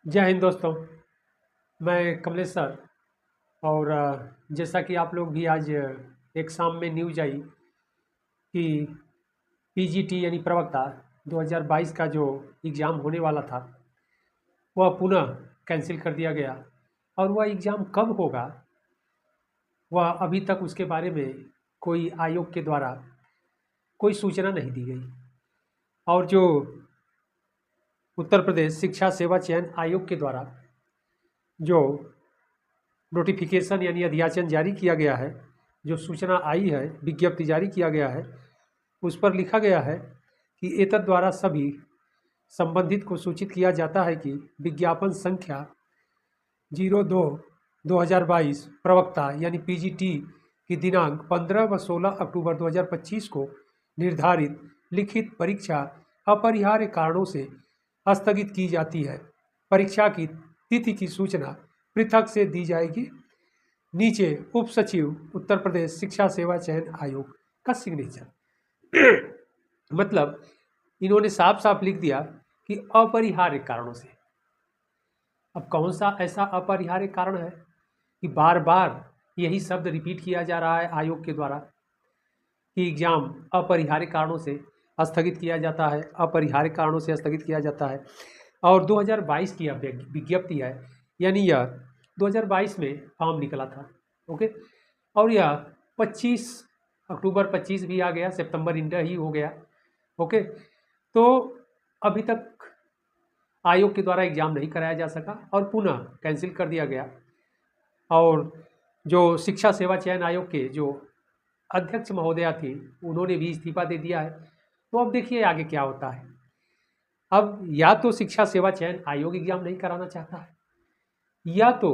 जय हिंद दोस्तों। मैं कमलेश सर। और जैसा कि आप लोग भी आज एग्ज़ाम में न्यूज आई कि पीजीटी यानी प्रवक्ता 2022 का जो एग्ज़ाम होने वाला था वह पुनः कैंसिल कर दिया गया। और वह एग्ज़ाम कब होगा वह अभी तक उसके बारे में कोई आयोग के द्वारा कोई सूचना नहीं दी गई। और जो उत्तर प्रदेश शिक्षा सेवा चयन आयोग के द्वारा जो नोटिफिकेशन यानी अध्याचन जारी किया गया है, जो सूचना आई है, विज्ञप्ति जारी किया गया है, उस पर लिखा गया है कि एतद द्वारा सभी संबंधित को सूचित किया जाता है कि विज्ञापन संख्या 02/2022 प्रवक्ता यानी पीजीटी की दिनांक 15 व 16 अक्टूबर 2025 को निर्धारित लिखित परीक्षा अपरिहार्य कारणों से स्थगित की जाती है। परीक्षा की तिथि की सूचना पृथक से दी जाएगी। नीचे उप सचिव उत्तर प्रदेश शिक्षा सेवा चयन आयोग का सिग्नेचर। मतलब इन्होंने साफ साफ लिख दिया कि अपरिहार्य कारणों से। अब कौन सा ऐसा अपरिहार्य कारण है कि बार बार यही शब्द रिपीट किया जा रहा है आयोग के द्वारा कि एग्जाम अपरिहार्य कारणों से स्थगित किया जाता है, अपरिहार्य कारणों से स्थगित किया जाता है। और 2022 की यह विज्ञप्ति है, यानी यह 2022 में फॉर्म निकला था। ओके। और यह 25 अक्टूबर 25 भी आ गया, सितंबर इंटर ही हो गया। ओके। तो अभी तक आयोग के द्वारा एग्जाम नहीं कराया जा सका और पुनः कैंसिल कर दिया गया। और जो शिक्षा सेवा चयन आयोग के जो अध्यक्ष महोदया थी उन्होंने भी इस्तीफा दे दिया है। तो अब देखिए आगे क्या होता है। अब या तो शिक्षा सेवा चयन आयोग एग्जाम नहीं कराना चाहता है, या तो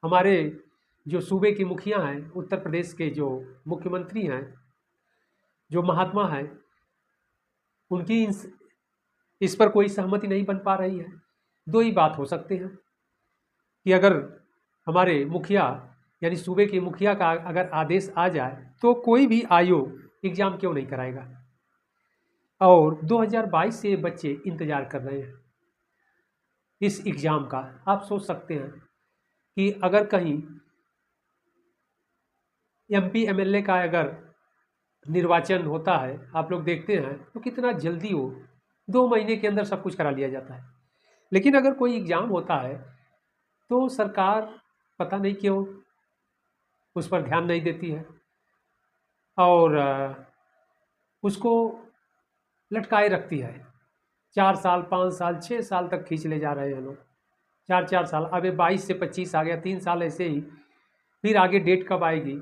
हमारे जो सूबे के मुखिया हैं, उत्तर प्रदेश के जो मुख्यमंत्री हैं, जो महात्मा हैं, उनकी इस पर कोई सहमति नहीं बन पा रही है। दो ही बात हो सकते हैं कि अगर हमारे मुखिया यानी सूबे के मुखिया का अगर आदेश आ जाए तो कोई भी आयोग एग्जाम क्यों नहीं कराएगा। और 2022 से बच्चे इंतजार कर रहे हैं इस एग्जाम का। आप सोच सकते हैं कि अगर कहीं एमपी एमएलए का अगर निर्वाचन होता है, आप लोग देखते हैं तो कितना जल्दी हो 2 महीने के अंदर सब कुछ करा लिया जाता है। लेकिन अगर कोई एग्जाम होता है तो सरकार पता नहीं क्यों उस पर ध्यान नहीं देती है और उसको लटकाए रखती है। 4 साल 5 साल 6 साल तक खींच ले जा रहे हैं लोग। 4 4 साल, अबे 22 से 25 आ गया, 3 साल ऐसे ही। फिर आगे डेट कब आएगी,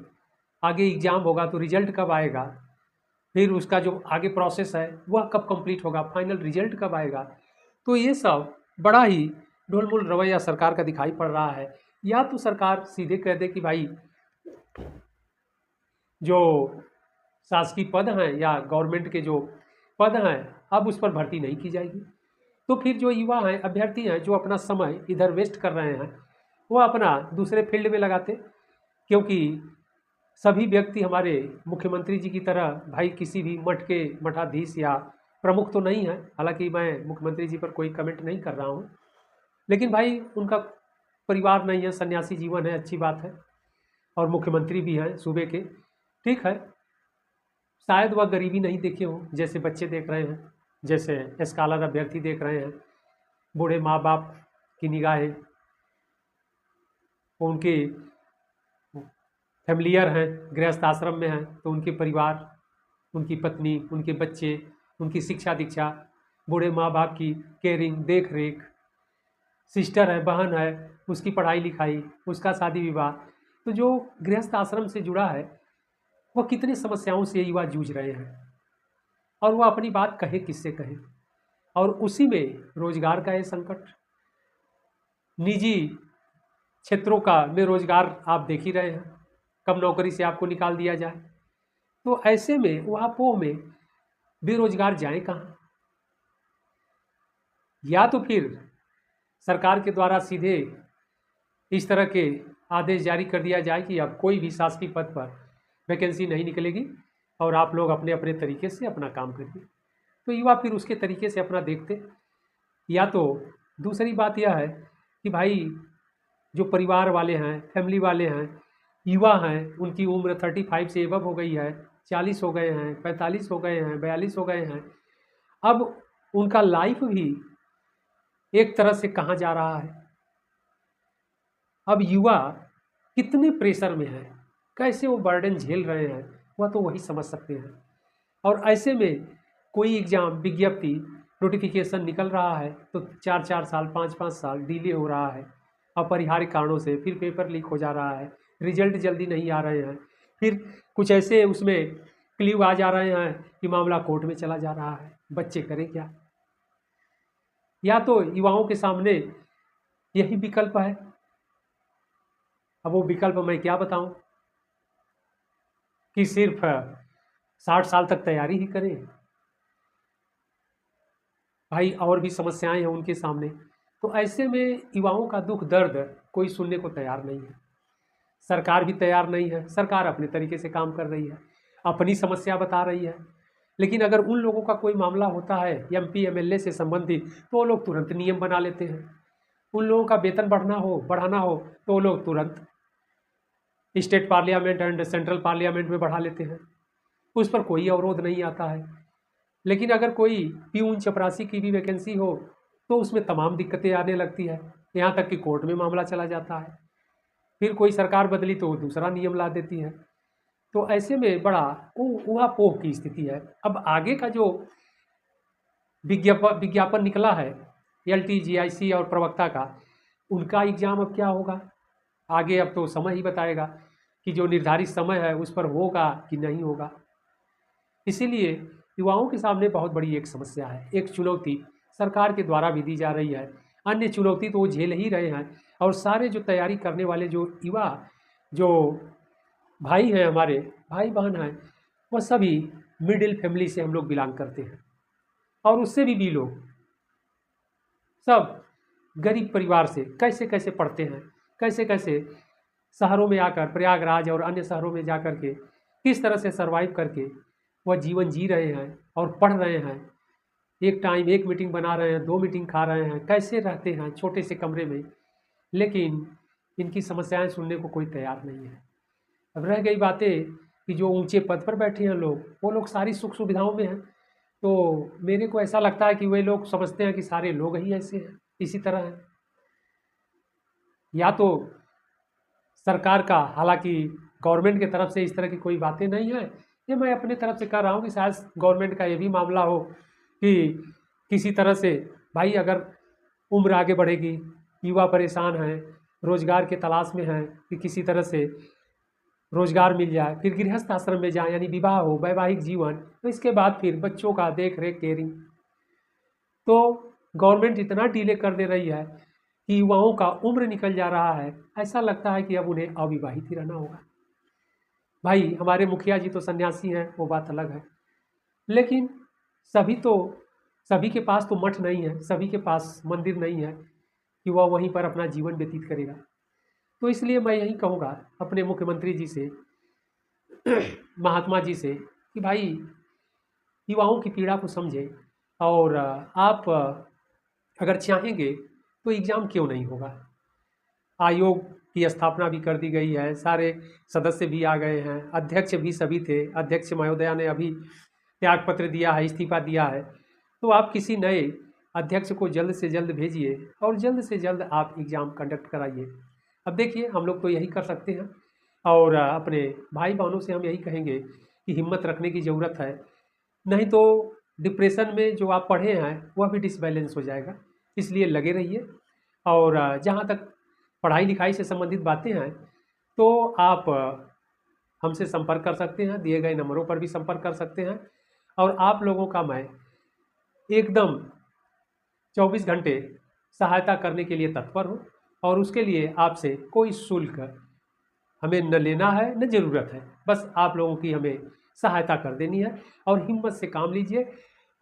आगे एग्ज़ाम होगा तो रिजल्ट कब आएगा, फिर उसका जो आगे प्रोसेस है वह कब कंप्लीट होगा, फाइनल रिजल्ट कब आएगा। तो ये सब बड़ा ही ढोलमुल रवैया सरकार का दिखाई पड़ रहा है। या तो सरकार सीधे कह दे कि भाई जो शासकीय पद हैं या गवर्नमेंट के जो पद हैं अब उस पर भर्ती नहीं की जाएगी। तो फिर जो युवा हैं, अभ्यर्थी हैं, जो अपना समय इधर वेस्ट कर रहे हैं वो अपना दूसरे फील्ड में लगाते। क्योंकि सभी व्यक्ति हमारे मुख्यमंत्री जी की तरह भाई किसी भी मठ के मठाधीश या प्रमुख तो नहीं है। हालांकि मैं मुख्यमंत्री जी पर कोई कमेंट नहीं कर रहा हूँ, लेकिन भाई उनका परिवार नहीं है, सन्यासी जीवन है, अच्छी बात है। और मुख्यमंत्री भी हैं सूबे के, ठीक है। शायद वह गरीबी नहीं देखे हो जैसे बच्चे देख रहे हैं, जैसे स्कॉलर अभ्यर्थी देख रहे हैं। बूढ़े माँ बाप की निगाहें उनके फैमिलियर हैं, गृहस्थ आश्रम में हैं, तो उनके परिवार, उनकी पत्नी, उनके बच्चे, उनकी शिक्षा दीक्षा, बूढ़े माँ बाप की केयरिंग देख रेख, सिस्टर है, बहन है, उसकी पढ़ाई लिखाई, उसका शादी विवाह। तो जो गृहस्थ आश्रम से जुड़ा है वह कितनी समस्याओं से युवा जूझ रहे हैं और वह अपनी बात कहे किससे कहे। और उसी में रोजगार का ये संकट, निजी क्षेत्रों का में रोजगार आप देख ही रहे हैं, कब नौकरी से आपको निकाल दिया जाए। तो ऐसे में वहाँ पोह में बेरोजगार जाए कहाँ। या तो फिर सरकार के द्वारा सीधे इस तरह के आदेश जारी कर दिया जाए कि अब कोई भी शासकीय पद पर वैकेंसी नहीं निकलेगी और आप लोग अपने अपने तरीके से अपना काम करिए। तो युवा फिर उसके तरीके से अपना देखते। या तो दूसरी बात यह है कि भाई जो परिवार वाले हैं, फैमिली वाले हैं, युवा हैं, उनकी उम्र 35 से एबव हो गई है, 40 हो गए हैं, 45 हो गए हैं, 42 हो गए हैं। अब उनका लाइफ भी एक तरह से कहाँ जा रहा है। अब युवा कितने प्रेशर में है, कैसे वो बर्डन झेल रहे हैं, वह तो वही समझ सकते हैं। और ऐसे में कोई एग्ज़ाम विज्ञप्ति नोटिफिकेशन निकल रहा है तो 4-4 साल 5-5 साल डिले हो रहा है अपरिहार्य कारणों से। फिर पेपर लीक हो जा रहा है, रिजल्ट जल्दी नहीं आ रहे हैं, फिर कुछ ऐसे उसमें क्ल्यू आ जा रहे हैं कि मामला कोर्ट में चला जा रहा है। बच्चे करें क्या? या तो युवाओं के सामने यही विकल्प है। अब वो विकल्प मैं क्या बताऊं कि सिर्फ 60 साल तक तैयारी ही करें। भाई और भी समस्याएं हैं उनके सामने। तो ऐसे में युवाओं का दुख दर्द कोई सुनने को तैयार नहीं है। सरकार भी तैयार नहीं है। सरकार अपने तरीके से काम कर रही है, अपनी समस्या बता रही है। लेकिन अगर उन लोगों का कोई मामला होता है एमपी एमएलए से संबंधित तो वो लोग तुरंत नियम बना लेते हैं। उन लोगों का वेतन बढ़ाना हो तो वो लोग तुरंत state parliament and central parliament में बढ़ा लेते हैं। उस पर कोई अवरोध नहीं आता है। लेकिन अगर कोई प्यून चपरासी की भी वैकेंसी हो तो उसमें तमाम दिक्कतें आने लगती है, यहाँ तक कि कोर्ट में मामला चला जाता है। फिर कोई सरकार बदली तो दूसरा नियम ला देती है। तो ऐसे में बड़ा ऊहापोह की स्थिति है। अब आगे का जो विज्ञापन निकला है एलटी जीआईसी और प्रवक्ता का, उनका एग्ज़ाम अब क्या होगा आगे, अब तो समय ही बताएगा कि जो निर्धारित समय है उस पर होगा कि नहीं होगा। इसीलिए युवाओं के सामने बहुत बड़ी एक समस्या है, एक चुनौती सरकार के द्वारा भी दी जा रही है। अन्य चुनौती तो वो झेल ही रहे हैं। और सारे जो तैयारी करने वाले जो युवा जो भाई हैं, हमारे भाई बहन हैं, वह सभी मिडिल फैमिली से हम लोग बिलोंग करते हैं और उससे भी लोग सब गरीब परिवार से कैसे कैसे पढ़ते हैं, कैसे कैसे शहरों में आकर प्रयागराज और अन्य शहरों में जा कर के किस तरह से सरवाइव करके वह जीवन जी रहे हैं और पढ़ रहे हैं। एक टाइम एक मीटिंग बना रहे हैं, 2 मीटिंग खा रहे हैं, कैसे रहते हैं छोटे से कमरे में। लेकिन इनकी समस्याएं सुनने को कोई तैयार नहीं है। अब रह गई बातें कि जो ऊंचे पद पर बैठे हैं लोग, वो लोग सारी सुख सुविधाओं में हैं। तो मेरे को ऐसा लगता है कि वे लोग समझते हैं कि सारे लोग ही ऐसे हैं, इसी तरह हैं। या तो सरकार का, हालांकि गवर्नमेंट की तरफ से इस तरह की कोई बातें नहीं है, ये मैं अपने तरफ से कर रहा हूँ कि शायद गवर्नमेंट का ये भी मामला हो कि किसी तरह से भाई अगर उम्र आगे बढ़ेगी, युवा परेशान हैं, रोजगार के तलाश में हैं कि किसी तरह से रोजगार मिल जाए, फिर गृहस्थ आश्रम में जाए, यानी विवाह हो, वैवाहिक जीवन, तो इसके बाद फिर बच्चों का देख रेख केयरिंग। तो गवर्नमेंट इतना डिले कर दे रही है कि युवाओं का उम्र निकल जा रहा है। ऐसा लगता है कि अब उन्हें अविवाहित ही रहना होगा। भाई हमारे मुखिया जी तो सन्यासी हैं, वो बात अलग है। लेकिन सभी के पास तो मठ नहीं है, सभी के पास मंदिर नहीं है कि वह वहीं पर अपना जीवन व्यतीत करेगा। तो इसलिए मैं यही कहूँगा अपने मुख्यमंत्री जी से, महात्मा जी से, कि भाई युवाओं की पीड़ा को समझें और आप अगर चाहेंगे तो एग्ज़ाम क्यों नहीं होगा। आयोग की स्थापना भी कर दी गई है, सारे सदस्य भी आ गए हैं, अध्यक्ष भी सभी थे, अध्यक्ष महोदया ने अभी त्यागपत्र दिया है, इस्तीफा दिया है। तो आप किसी नए अध्यक्ष को जल्द से जल्द भेजिए और जल्द से जल्द आप एग्ज़ाम कंडक्ट कराइए। अब देखिए हम लोग तो यही कर सकते हैं और अपने भाई बहनों से हम यही कहेंगे कि हिम्मत रखने की ज़रूरत है, नहीं तो डिप्रेशन में जो आप पढ़े हैं वह भी डिसबैलेंस हो जाएगा। इसलिए लगे रहिए। और जहाँ तक पढ़ाई लिखाई से संबंधित बातें हैं तो आप हमसे संपर्क कर सकते हैं, दिए गए नंबरों पर भी संपर्क कर सकते हैं। और आप लोगों का मैं एकदम 24 घंटे सहायता करने के लिए तत्पर हूँ और उसके लिए आपसे कोई शुल्क हमें न लेना है न ज़रूरत है। बस आप लोगों की हमें सहायता कर देनी है और हिम्मत से काम लीजिए।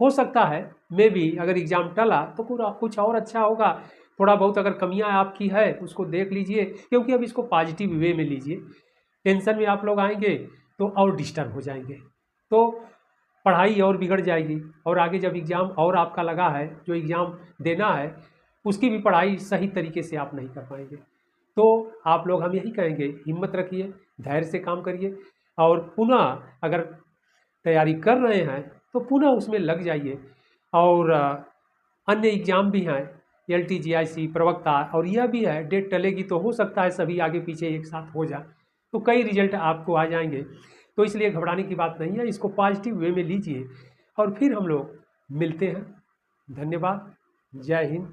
हो सकता है मैं भी अगर एग्ज़ाम टला तो कुछ और अच्छा होगा। थोड़ा बहुत अगर कमियां आपकी है उसको देख लीजिए, क्योंकि अब इसको पॉजिटिव वे में लीजिए। टेंशन में आप लोग आएंगे तो और डिस्टर्ब हो जाएंगे, तो पढ़ाई और बिगड़ जाएगी। और आगे जब एग्ज़ाम और आपका लगा है, जो एग्ज़ाम देना है, उसकी भी पढ़ाई सही तरीके से आप नहीं कर पाएंगे। तो आप लोग हम यही कहेंगे, हिम्मत रखिए, धैर्य से काम करिए और पुनः अगर तैयारी कर रहे हैं तो पुनः उसमें लग जाइए। और अन्य एग्ज़ाम भी हैं, LT GIC प्रवक्ता, और यह भी है डेट टलेगी तो हो सकता है सभी आगे पीछे एक साथ हो जाए, तो कई रिजल्ट आपको आ जाएंगे। तो इसलिए घबराने की बात नहीं है, इसको पॉजिटिव वे में लीजिए और फिर हम लोग मिलते हैं। धन्यवाद। जय हिंद।